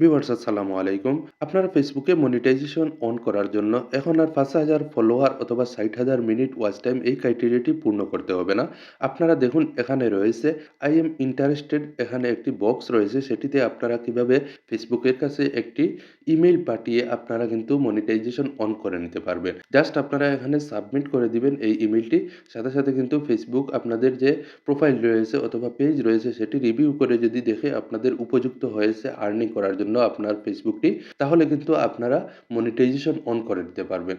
Viewers আসসালামু আলাইকুম। আপনারা ফেসবুকে মনিটাইজেশন অন করার জন্য এখন আর ৫,০০০ ফলোয়ার অথবা ৬০,০০০ মিনিট ওয়াচ টাইম এই ক্রাইটেরিয়াটি পূর্ণ করতে হবে না। আপনারা দেখুন এখানে রয়েছে আই এম ইন্টারেস্টেড, এখানে একটি বক্স রয়েছে, সেটিতে আপনারা কিভাবে ফেসবুকের কাছে একটি ইমেইল পাঠিয়ে আপনারা কিন্তু মনিটাইজেশন অন করে নিতে পারবেন। জাস্ট আপনারা এখানে সাবমিট করে দিবেন এই ইমেইলটি। সাথে, সাথে কিন্তু ফেসবুক আপনাদের যে প্রোফাইল রয়েছে অথবা পেজ রয়েছে সেটি রিভিউ করে যদি দেখে আপনাদের উপযুক্ত হয়েছে আর্নিং করার জন্য আপনার ফেসবুকটি, তাহলে কিন্তু আপনারা মনিটাইজেশন অন করে দিতে পারবেন।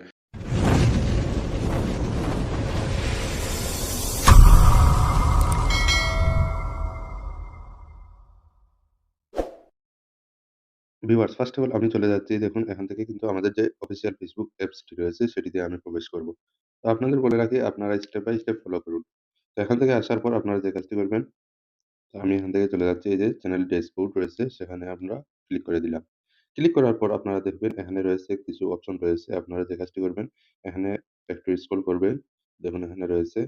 ভিউয়ার্স ফার্স্ট অফ অল আমি চলে যাচ্ছি, দেখুন এখান থেকে কিন্তু আমাদের যে অফিসিয়াল ফেসবুক অ্যাপসটি রয়েছে সেটিতে আমি প্রবেশ করব। তো আপনাদের বলে রাখি আপনারা স্টেপ বাই স্টেপ ফলো করুন। তো এখান থেকে আসার পর আপনারা যে কাজটি করবেন, তো আমি এখান থেকে চলে যাচ্ছি, এই যে চ্যানেল ড্যাশবোর্ড রয়েছে সেখানে আমরা ক্লিক করে দিলাম। ক্লিক করার পর আপনারা দেখবেন এখানে রয়েছে কিছু অপশন রয়েছে। আপনারা যে কাজটি করবেন, এখানে একটু স্ক্রল করবেন। দেখুন এখানে রয়েছে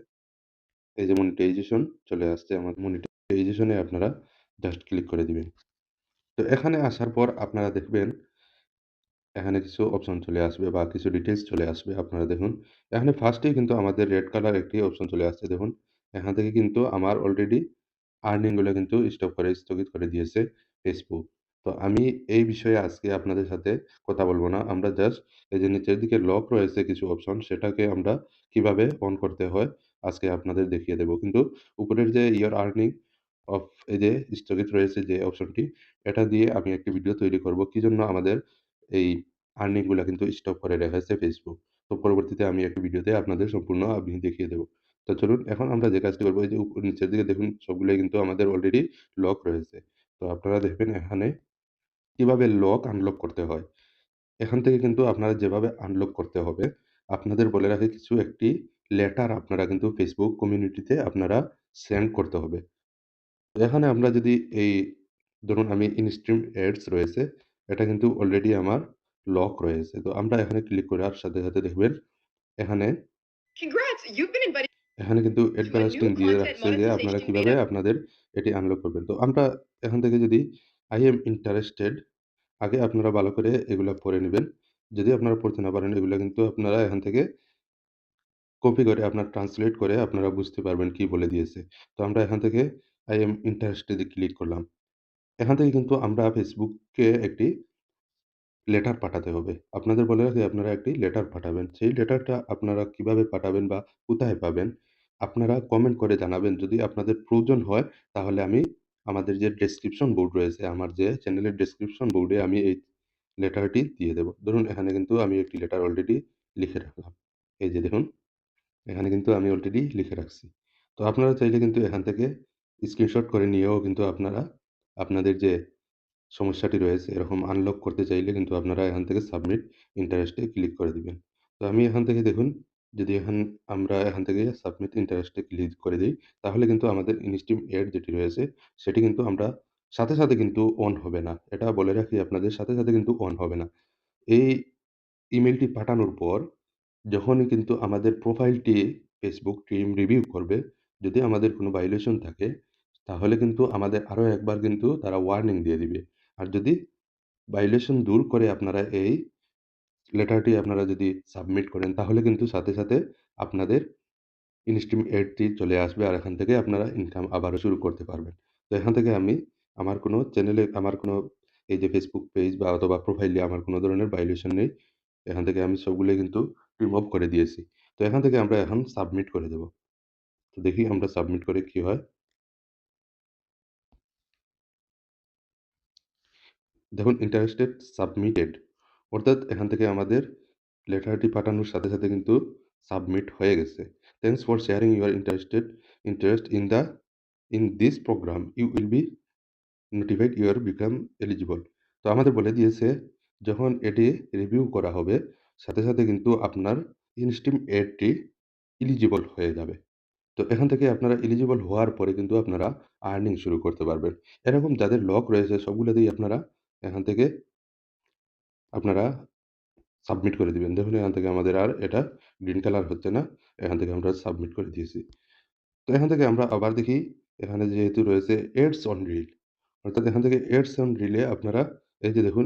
এই যে মনিটাইজেশন চলে আসছে, আমার মনিটাইজেশন এ আপনারা জাস্ট ক্লিক করে দিবেন। তো এখানে আসার পর আপনারা দেখবেন এখানে কিছু অপশন চলে আসবে বা কিছু ডিটেইলস চলে আসবে। আপনারা দেখুন এখানে ফার্স্টেই কিন্তু আমাদের রেড কালার একটি অপশন চলে আসছে। দেখুন এখান থেকে কিন্তু আমার অলরেডি আর্নিং গুলো কিন্তু স্থগিত করে দিয়েছে ফেসবুক। তো আমি এই বিষয়ে আজকে আপনাদের সাথে কথা বলব না। আমরা জাস্ট এই যে নিচের দিকে লক রয়েছে কিছু অপশন, সেটাকে আমরা কিভাবে অন করতে হয় আজকে আপনাদের দেখিয়ে দেব। কিন্তু উপরের যে ইওর আর্নিং অফ, এই যে স্থগিত রয়েছে যে অপশনটি, এটা দিয়ে আমি একটি ভিডিও তৈরি করব। কি জন্য আমাদের এই আর্নিং গুলা কিন্তু স্টপ করে রেখেছে ফেসবুক। তো পরবর্তীতে আমি একটি ভিডিওতে আপনাদের সম্পূর্ণ আমি দেখিয়ে দেব। তো চলুন এখন আমরা যে কাজটি করব, এই যে নিচের দিকে দেখুন সবগুলাই কিন্তু আমাদের অলরেডি লক রয়েছে। তো আপনারা দেখবেন এখানে কিভাবে লক আনলক করতে হয়। এখান থেকে কিন্তু আপনারা যেভাবে আনলক করতে হবে, আপনাদের বলে রাখি কিছু একটি লেটার আপনারা কিন্তু ফেসবুক কমিউনিটিতে আপনারা সেন্ড করতে হবে। তো এখানে আমরা যদি এই ধরুন আমি ইনস্ট্রিম অ্যাডস রয়েছে, এটা কিন্তু অলরেডি আমার লক রয়েছে। তো আমরা এখানে ক্লিক করার সাথে, সাথে দেখবেন এখানে Congrats, you've been invited এখানে কিন্তু to a অ্যাডভারেস্টিং new দিয়ে content রাখছে যে আপনারা monetization কিভাবে beta. আপনাদের এটি আনলক করবেন। তো আমরা এখান থেকে যদি I am interested, আগে আপনারা ভালো করে এগুলা পড়ে নিবেন। যদি আপনারা পড়তে না পারেন এগুলা কিন্তু আপনারা এখান থেকে কপি করে আপনার ট্রান্সলেট করে আপনারা বুঝতে পারবেন কি বলে দিয়েছে। তো আমরা এখান থেকে I am interested A click করলাম। এখান থেকে কিন্তু আমরা ফেসবুককে একটি লেটার পাঠাতে হবে। আপনাদের বলে রাখি আপনারা একটি লেটার পাঠাবেন। সেই লেটারটা আপনারা কিভাবে পাঠাবেন বা কোথায় পাবেন? আপনারা কমেন্ট করে জানাবেন। যদি আপনাদের প্রয়োজন হয় তাহলে আমি আমাদের যে ডেসক্রিপশন বোর্ড রয়েছে, আমার যে চ্যানেলের ডেসক্রিপশন বোর্ডে আমি এই লেটারটি দিয়ে দেব। ধরুন এখানে কিন্তু আমি একটি লেটার অলরেডি লিখে রাখলাম। এই যে দেখুন, এখানে কিন্তু আমি অলরেডি লিখে রাখছি। তো আপনারা চাইলে কিন্তু এখান থেকে স্ক্রিনশট করে নিয়েও কিন্তু আপনারা আপনাদের যে সমস্যাটি রয়েছে এরকম আনলক করতে চাইলে কিন্তু আপনারা এখান থেকে সাবমিট ইন্টারেস্ট এ ক্লিক করে দিবেন। তো আমি এখান থেকে দেখুন, যদি আমরা এখান থেকে সাবমিট ইন্টারেস্ট এ ক্লিক করে দেই, তাহলে কিন্তু আমাদের ইনস্ট্রিম এড যেটি রয়েছে সেটি কিন্তু আমরা সাথে, সাথে কিন্তু অন হবে না। এটা বলে রাখি আপনাদের, সাথে, সাথে কিন্তু অন হবে না। এই ইমেইলটি পাঠানোর পর যখনই কিন্তু আমাদের প্রোফাইলটি ফেসবুক টিম রিভিউ করবে, যদি আমাদের কোনো ভায়োলেশন থাকে তাহলে কিন্তু আমাদের আরো একবার কিন্তু তারা ওয়ার্নিং দিয়ে দিবে। আর যদি ভায়োলেশন দূর করে আপনারা এই লেটারটি আপনারা যদি সাবমিট করেন তাহলে কিন্তু সাথে, সাথে আপনাদের ইনস্ট্রিম এডটি চলে আসবে আর এখান থেকে আপনারা ইনকাম আবারও শুরু করতে পারবেন। তো এখান থেকে আমি আমার কোনো চ্যানেলে আমার কোনো এই যে ফেসবুক পেজ বা অথবা প্রোফাইলে আমার কোনো ধরনের ভায়োলেশন নেই। এখান থেকে আমি সবগুলোই কিন্তু রিমুভ করে দিয়েছি। তো এখান থেকে আমরা এখন সাবমিট করে দেব। তো দেখি আমরা সাবমিট করে কি হয়? দেখুন ইন্টারেস্টেড সাবমিটেড, অর্থাৎ এখান থেকে আমাদের লেটারটি পাঠানোর সাথে, সাথে কিন্তু সাবমিট হয়ে গেছে। Thanks for sharing your interest in this program. You will be notified you are become eligible. তো আমাদের বলে দিয়েছে যখন এটি রিভিউ করা হবে সাথে, সাথে কিন্তু আপনার ইনস্ট্রিম এডটি এলিজিবল হয়ে যাবে। তো এখান থেকে আপনারা এলিজিবল হওয়ার পরে কিন্তু আপনারা আর্নিং শুরু করতে পারবেন। এরকম যাদের লক রয়েছে সবগুলোতেই আপনারা এখান থেকে আপনারা সাবমিট করে দিবেন। দেখুন এখান থেকে আমাদের আর এটা গ্রিন কালার হচ্ছে না। এখান থেকে আমরা সাবমিট করে দিয়েছি। তো এখান থেকে আমরা আবার দেখি, এখানে যেহেতু রয়েছে এডস অন রিল, অর্থাৎ এখান থেকে এডস অন রিলে আপনারা এই যে দেখুন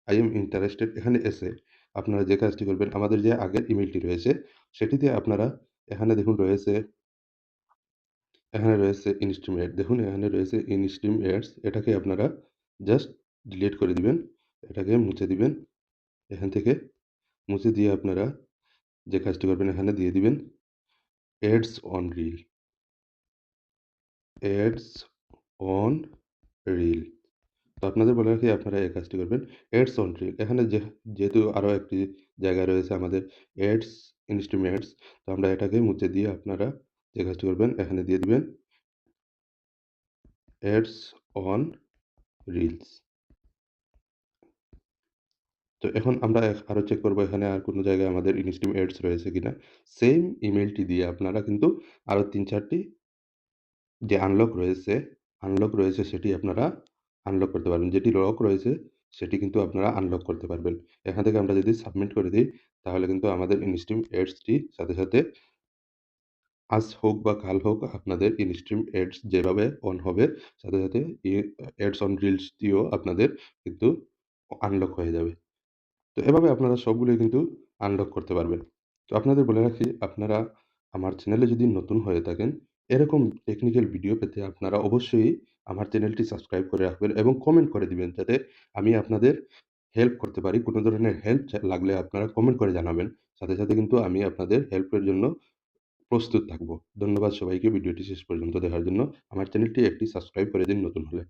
I am interested এখানে এসে আপনারা যে কাজটি করবেন আমাদের যে আগের ইমেইলটি রয়েছে সেটিতে আপনারা এখানে দেখুন রয়েছে এখানে রয়েছে ইনস্টিমেট দেখুন এখানে রয়েছে ইনস্টিম এডস এটাকে আপনারা জাস্ট ডিলিট করে দিবেন। এটাকে মুছে দিবেন। এখান থেকে মুছে দিয়ে আপনারা যে কাজটি করবেন এখানে দিয়ে দিবেন ads on reel, ads on reel. তো আপনাদের বলে রাখি আপনারা এই কাজটি করবেন। এডস অন রিল এখানে যেহেতু আরো একটি জায়গা রয়েছে আমাদের এডস ইনস্ট্রুমেন্টস তো আমরা এটাকে মুছে দিয়ে আপনারা যে কাজটি করবেন এখানে দিয়ে দিবেন এডস অন রিলস। তো এখন আমরা আরো চেক করব এখানে আর কোন জায়গায় আমাদের ইনস্ট্রিম এডস রয়েছে কিনা। সেইম ইমেইলটি দিয়ে আপনারা কিন্তু আরো ৩-৪ টি যে আনলক রয়েছে সেটি আপনারা আনলক করতে পারবেন। যেটি লক রয়েছে সেটি কিন্তু আপনারা আনলক করতে পারবেন। এখান থেকে আমরা যদি সাবমিট করে দেই তাহলে কিন্তু আমাদের ইনস্ট্রিম এডস টি সাথে, সাথে আজ হোক বা কাল হোক আপনাদের ইনস্ট্রিম এডস যেভাবে অন হবে সাথে, সাথে ই এডস অন রিলস টিও আপনাদের কিন্তু আনলক হয়ে যাবে। তো এভাবে আপনারা সবগুলোই কিন্তু আনলক করতে পারবেন। তো আপনাদের বলে রাখি আপনারা আমার চ্যানেলে যদি নতুন হয়ে থাকেন, এরকম টেকনিক্যাল ভিডিও পেতে আপনারা অবশ্যই আমার চ্যানেলটি সাবস্ক্রাইব করে রাখবেন এবং কমেন্ট করে দিবেন যাতে আমি আপনাদের হেল্প করতে পারি। কোন ধরনের হেল্প লাগলে আপনারা কমেন্ট করে জানাবেন। সাথে, সাথে কিন্তু আমি আপনাদের হেল্পের জন্য প্রস্তুত থাকব। ধন্যবাদ সবাইকে ভিডিওটি শেষ পর্যন্ত দেখার জন্য। আমার চ্যানেলটি একটি সাবস্ক্রাইব করে দিন নতুন হলে।